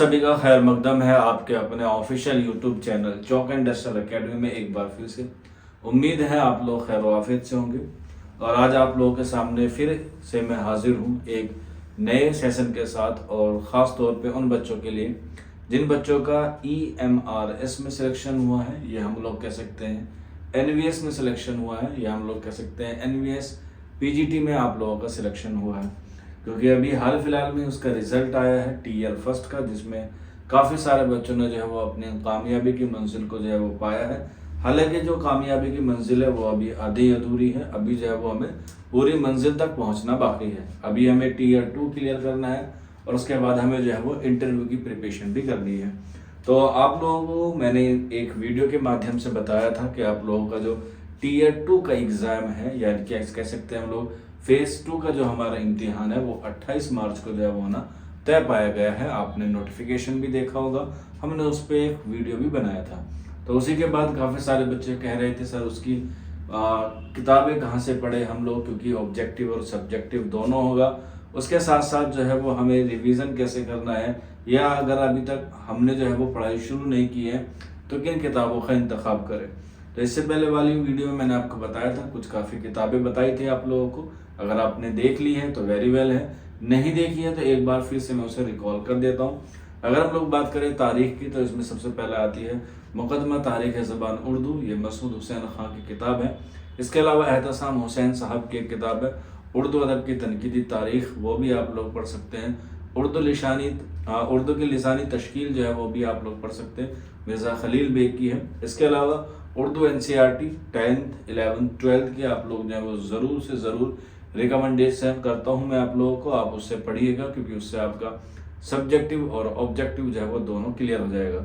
सभी का खैर मकदम है आपके अपने official YouTube channel chalk and duster academy में एक बार फिर से। उम्मीद है आप लोग खैर वाफियत से होंगे और आज आप लोगों के सामने फिर से मैं हाजिर हूँ एक नए सेशन के साथ, और ख़ास तौर पे उन बच्चों के लिए जिन बच्चों का EMRS में सिलेक्शन हुआ है, ये हम लोग कह सकते हैं NVS में सिलेक्शन हुआ है, या हम लोग कह सकते हैं NVS PGT में आप लोगों का सिलेक्शन हुआ है। क्योंकि अभी हाल फिलहाल में उसका रिजल्ट आया है TR फर्स्ट का, जिसमें काफ़ी सारे बच्चों ने जो है वो अपनी कामयाबी की मंजिल को जो है वो पाया है। हालांकि जो कामयाबी की मंजिल है वो अभी आधी अधूरी है, अभी जो है वो हमें पूरी मंजिल तक पहुंचना बाकी है। अभी हमें TR 2 क्लियर करना है और उसके बाद हमें जो है वो इंटरव्यू की प्रिपरेशन भी करनी है। तो आप लोगों को मैंने एक वीडियो के माध्यम से बताया था कि आप लोगों का जो TR 2 का एग्ज़ाम है, यानी कि कह सकते हैं हम लोग फेज 2 का जो हमारा इम्तिहान है वो 28 मार्च को जो है वो ना तय पाया गया है। आपने नोटिफिकेशन भी देखा होगा, हमने उस पर एक वीडियो भी बनाया था। तो उसी के बाद काफ़ी सारे बच्चे कह रहे थे सर उसकी किताबें कहाँ से पढ़े हम लोग, क्योंकि ऑब्जेक्टिव और सब्जेक्टिव दोनों होगा। उसके साथ साथ जो है वो हमें रिवीजन कैसे करना है, या अगर अभी तक हमने जो है वो पढ़ाई शुरू नहीं की है तो किन किताबों का इंतखाब करें। तो इससे पहले वाली वीडियो में मैंने आपको बताया था, कुछ काफ़ी किताबें बताई थी आप लोगों को। अगर आपने देख ली है तो वेरी वेल है, नहीं देखी है तो एक बार फिर से मैं उसे रिकॉल कर देता हूँ। अगर हम लोग बात करें तारीख की तो इसमें सबसे पहले आती है मुकदमा तारीख ज़बान उर्दू, ये मसूद हुसैन खां की किताब है। इसके अलावा एहतसाम हुसैन साहब की एक किताब है उर्दू अदब की तनकीदी तारीख, वो भी आप लोग पढ़ सकते हैं। उर्दू की लिसानी तश्कील जो है वो भी आप लोग पढ़ सकते हैं, मिर्ज़ा खलील बेग की है। इसके अलावा Urdu NCERT 10th 11th 12th की आप लोग जो है वो ज़रूर से ज़रूर रिकमेंडेशन करता हूँ मैं आप लोगों को, आप उससे पढ़िएगा, क्योंकि उससे आपका सब्जेक्टिव और ऑब्जेक्टिव जो है वो दोनों क्लियर हो जाएगा।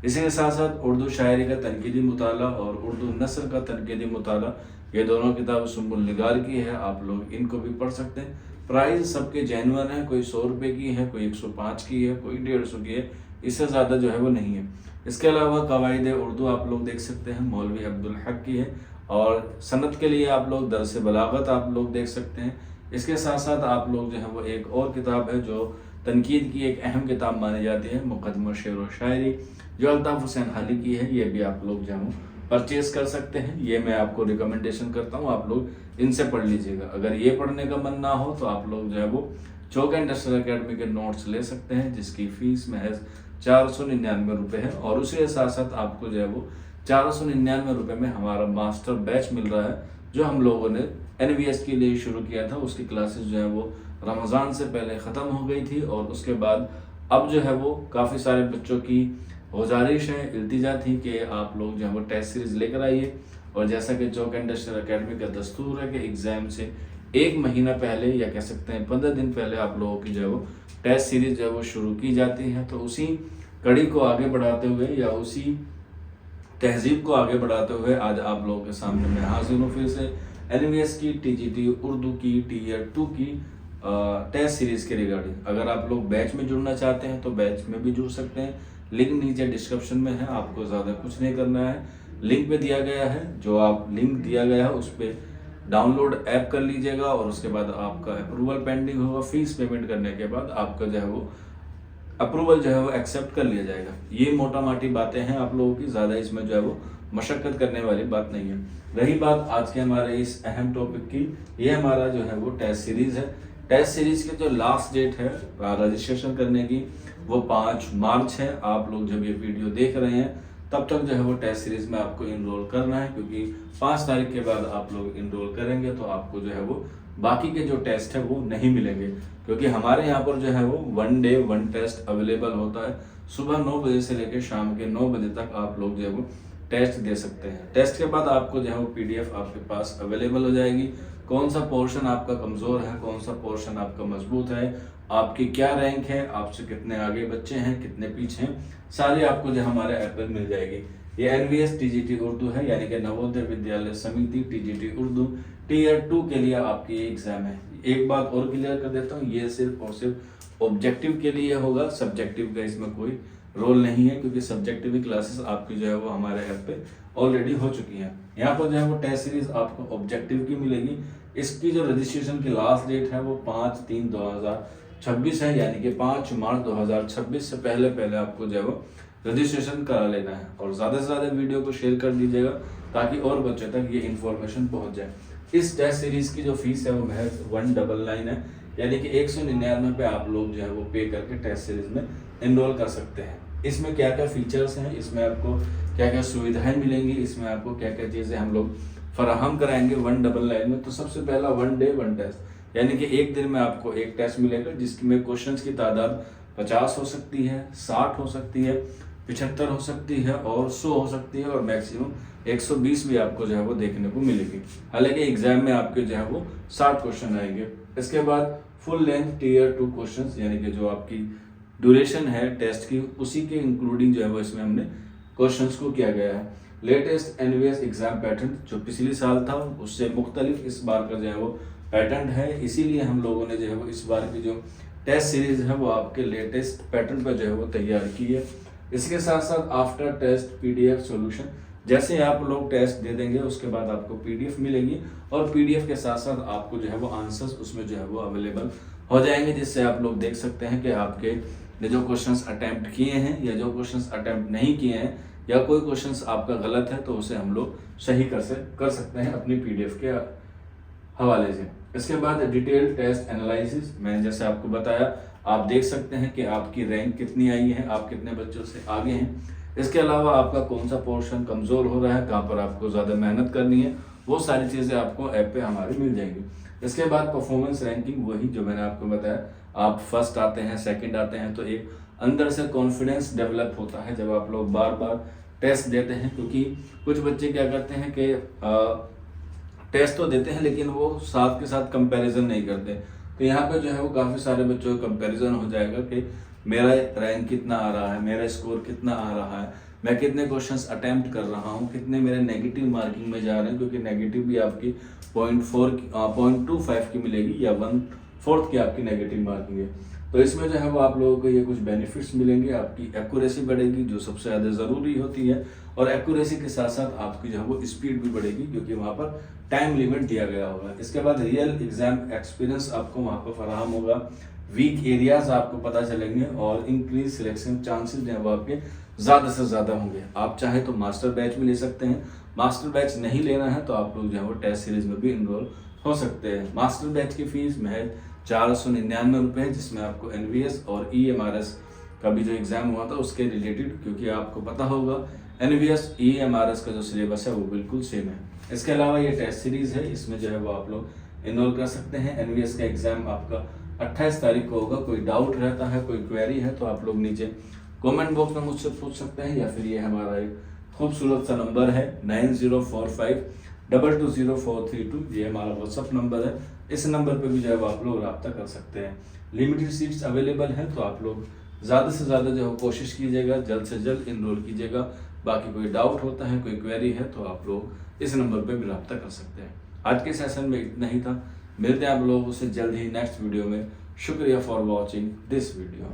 इसी के साथ साथ उर्दू शायरी का तनकीदी मुताला और उर्दू नस्र का तनकीदी मुताला, ये दोनों किताब सुम्बुल निगार की है, आप लोग इनको भी पढ़ सकते हैं। प्राइस सबके जेन्युइन है, कोई 100 रुपये की है, कोई 105 की है, कोई 150 की है, इससे ज़्यादा जो है वो नहीं है। इसके अलावा कवायद उर्दू आप लोग देख सकते हैं, मौलवी अब्दुल हक की है, और सनत के लिए आप लोग दरस बलागत आप लोग देख सकते हैं। इसके साथ साथ आप लोग जो है वो एक और किताब है जो तनकीद की एक अहम किताब मानी जाती है, मुकदमा शेर व शायरी, जो अल्ताफ़ हुसैन हाली की है, ये भी आप लोग जो है परचेज कर सकते हैं। ये मैं आपको रिकमेंडेशन करता हूँ, आप लोग इनसे पढ़ लीजिएगा। अगर ये पढ़ने का मन ना हो तो आप लोग जो है वो चौक एंड डस्टर एकेडमी के नोट्स ले सकते हैं, जिसकी फ़ीस महज 499 रुपये है। और उसी के साथ साथ आपको जो है वो 499 रुपये में हमारा मास्टर बैच मिल रहा है, जो हम लोगों ने NVS के लिए शुरू किया था। उसकी क्लासेस जो है वो रमज़ान से पहले ख़त्म हो गई थी, और उसके बाद अब जो है वो काफ़ी सारे बच्चों की गुजारिश है, इल्तिजा थी कि आप लोग जो है वो टेस्ट सीरीज़ लेकर आइए। और जैसा कि चौक एंड डस्टर एकेडमी का दस्तूर है कि एग्ज़ाम से एक महीना पहले, या कह सकते हैं 15 दिन पहले, आप लोगों की जो है वो टेस्ट सीरीज़ जो है वो शुरू की जाती है। तो उसी कड़ी को आगे बढ़ाते हुए, या उसी तहजीब को आगे बढ़ाते हुए आज आप लोगों के सामने मैं हाजिर हूँ फिर से NVS की TGT उर्दू की TR 2 की टेस्ट सीरीज़ के रिगार्डिंग। अगर आप लोग बैच में जुड़ना चाहते हैं तो बैच में भी जुड़ सकते हैं, लिंक नीचे डिस्क्रिप्शन में है, आपको ज़्यादा कुछ नहीं करना है, लिंक पे दिया गया है। जो आप लिंक दिया गया है उस पर डाउनलोड ऐप कर लीजिएगा, और उसके बाद आपका अप्रूवल पेंडिंग होगा। फीस पेमेंट करने के बाद आपका जो है वो अप्रूवल जो है वो एक्सेप्ट कर लिया जाएगा। ये मोटा माटी बातें हैं आप लोगों की, ज़्यादा इसमें जो है वो मशक्क़त करने वाली बात नहीं है। रही बात आज के हमारे इस अहम टॉपिक की, ये हमारा जो है वो टेस्ट सीरीज़ है। टेस्ट सीरीज़ की जो लास्ट डेट है रजिस्ट्रेशन करने की वो 5 मार्च है। आप लोग जब ये वीडियो देख रहे हैं तब तक जो है वो टेस्ट सीरीज़ में आपको इनरोल करना है, क्योंकि 5 तारीख के बाद आप लोग इनरोल करेंगे तो आपको जो है वो बाकी के जो टेस्ट है वो नहीं मिलेंगे। क्योंकि हमारे यहाँ पर जो है वो 1 डे 1 टेस्ट अवेलेबल होता है। सुबह 9 बजे से लेकर शाम के 9 बजे तक आप लोग जो है वो टेस्ट दे सकते हैं। टेस्ट के बाद आपको जो है वो PDF आपके पास अवेलेबल हो जाएगी। कौन सा पोर्शन आपका कमज़ोर है, कौन सा पोर्शन आपका मजबूत है, आपकी क्या रैंक है, आपसे कितने आगे बच्चे हैं, कितने पीछे हैं, सारी आपको जो हमारे ऐप पर मिल जाएगी। ये NVS TGT उर्दू है, यानी कि नवोदय विद्यालय समिति TGT उर्दू TR 2 के लिए आपकी एग्ज़ाम है। एक बात और क्लियर कर देता हूँ, ये सिर्फ और सिर्फ ऑब्जेक्टिव के लिए होगा, सब्जेक्टिव का इसमें कोई रोल नहीं है, क्योंकि सब्जेक्टिव क्लासेस आपकी जो है वो हमारे ऐप पे ऑलरेडी हो चुकी हैं। यहाँ पर जो है वो टेस्ट सीरीज आपको ऑब्जेक्टिव की मिलेगी। इसकी जो रजिस्ट्रेशन की लास्ट डेट है वो 5/3/2023 26 है, यानी कि 5 मार्च 2026 से पहले आपको जो है वो रजिस्ट्रेशन करा लेना है। और ज़्यादा से ज़्यादा वीडियो को शेयर कर दीजिएगा ताकि और बच्चों तक ये इन्फॉर्मेशन पहुंच जाए। इस टेस्ट सीरीज़ की जो फीस है वो महज 199 है, यानी कि 199 पे आप लोग जो है वो पे करके टेस्ट सीरीज में एनरोल कर सकते हैं। इसमें क्या क्या फीचर्स हैं, इसमें आपको क्या क्या सुविधाएं मिलेंगी, इसमें आपको क्या क्या चीज़ें हम लोग फराहम कराएंगे 199 में। तो सबसे पहला 1 डे 1 टेस्ट, यानी कि एक दिन में आपको एक टेस्ट मिलेगा जिसमें क्वेश्चंस की तादाद 50 हो सकती है, 60 हो सकती है, 75 हो सकती है और 100 हो सकती है और मैक्सिमम 120 भी आपको जो है वो देखने को मिलेगी। हालांकि एग्जाम में आपके जो है वो 60 क्वेश्चन आएंगे। इसके बाद फुल लेंथ टियर 2 क्वेश्चंस, यानी कि जो आपकी ड्यूरेशन है टेस्ट की उसी के इंक्लूडिंग जो है वो इसमें हमने क्वेश्चंस को किया गया है। लेटेस्ट एनवीएस एग्जाम पैटर्न जो पिछले साल था उससे मुख्तलिफ इस बार का जो है वो पैटर्न है, इसीलिए हम लोगों ने जो है वो इस बार की जो टेस्ट सीरीज है वो आपके लेटेस्ट पैटर्न पर जो है वो तैयार की है। इसके साथ साथ आफ्टर टेस्ट पीडीएफ सॉल्यूशन, जैसे आप लोग टेस्ट दे देंगे उसके बाद आपको पीडीएफ मिलेगी और पीडीएफ के साथ साथ आपको जो है वो आंसर्स उसमें जो है वो अवेलेबल हो जाएंगे, जिससे आप लोग देख सकते हैं कि आपके जो क्वेश्चंस अटेम्प्ट किए हैं या जो क्वेश्चंस अटेम्प्ट नहीं किए हैं या कोई क्वेश्चंस आपका गलत है तो उसे हम लोग सही कर सकते हैं अपनी पीडीएफ के हवाले से। इसके बाद डिटेल टेस्ट एनालिसिस, मैंने जैसे आपको बताया आप देख सकते हैं कि आपकी रैंक कितनी आई है, आप कितने बच्चों से आगे हैं। इसके अलावा आपका कौन सा पोर्शन कमज़ोर हो रहा है, कहाँ पर आपको ज़्यादा मेहनत करनी है, वो सारी चीज़ें आपको ऐप पे हमारी मिल जाएंगी। इसके बाद परफॉर्मेंस रैंकिंग, वही जो मैंने आपको बताया, आप फर्स्ट आते हैं सेकंड आते हैं तो एक अंदर से कॉन्फिडेंस डेवलप होता है जब आप लोग बार बार टेस्ट देते हैं। क्योंकि कुछ बच्चे क्या करते हैं कि टेस्ट तो देते हैं लेकिन वो साथ के साथ कंपैरिजन नहीं करते। तो यहाँ पे जो है वो काफ़ी सारे बच्चों का कंपैरिजन हो जाएगा कि मेरा रैंक कितना आ रहा है, मेरा स्कोर कितना आ रहा है, मैं कितने क्वेश्चंस अटेम्प्ट कर रहा हूँ, कितने मेरे नेगेटिव मार्किंग में जा रहे हैं, क्योंकि नेगेटिव भी आपकी 0.25 की मिलेगी या 1/4 की आपकी नेगेटिव मार्किंग है। तो इसमें जो है वो आप लोगों को ये कुछ बेनिफिट्स मिलेंगे, आपकी एक्यूरेसी बढ़ेगी जो सबसे ज़्यादा ज़रूरी होती है, और एक्यूरेसी के साथ साथ आपकी जो है वो स्पीड भी बढ़ेगी क्योंकि वहाँ पर टाइम लिमिट दिया गया होगा। इसके बाद रियल एग्जाम एक्सपीरियंस आपको वहाँ पर फराहम होगा, वीक एरियाज आपको पता चलेंगे और इंक्रीज सिलेक्शन चांसेस जो है वो आपके ज़्यादा से ज़्यादा होंगे। आप चाहे तो मास्टर बैच भी ले सकते हैं, मास्टर बैच नहीं लेना है तो आप लोग जो है वो टेस्ट सीरीज में भी इनरोल हो सकते हैं। मास्टर बैच की फीस महज 499 रुपये, जिसमें आपको एनवीएस और ईएमआरएस का भी जो एग्ज़ाम हुआ था उसके रिलेटेड, क्योंकि आपको पता होगा एनवीएस ईएमआरएस का जो सिलेबस है वो बिल्कुल सेम है। इसके अलावा ये टेस्ट सीरीज़ है, इसमें जो है वो आप लोग इनरोल कर सकते हैं। एनवीएस का एग्ज़ाम आपका 28 तारीख को होगा। कोई डाउट रहता है, कोई क्वेरी है तो आप लोग नीचे कमेंट बॉक्स में मुझसे पूछ सकते हैं, या फिर ये हमारा एक खूबसूरत सा नंबर है 9045220432, ये हमारा व्हाट्सअप नंबर है। इस नंबर पे भी जो है वो आप लोग रब्ता कर सकते हैं। लिमिटेड सीट्स अवेलेबल है तो आप लोग ज़्यादा से ज़्यादा जो है कोशिश कीजिएगा, जल्द से जल्द इनरोल कीजिएगा। बाकी कोई डाउट होता है, कोई क्वेरी है तो आप लोग इस नंबर पे भी रब्ता कर सकते हैं। आज के सेशन में इतना ही था, मिलते हैं आप लोगों से जल्द ही नेक्स्ट वीडियो में। शुक्रिया फॉर वॉचिंग दिस वीडियो।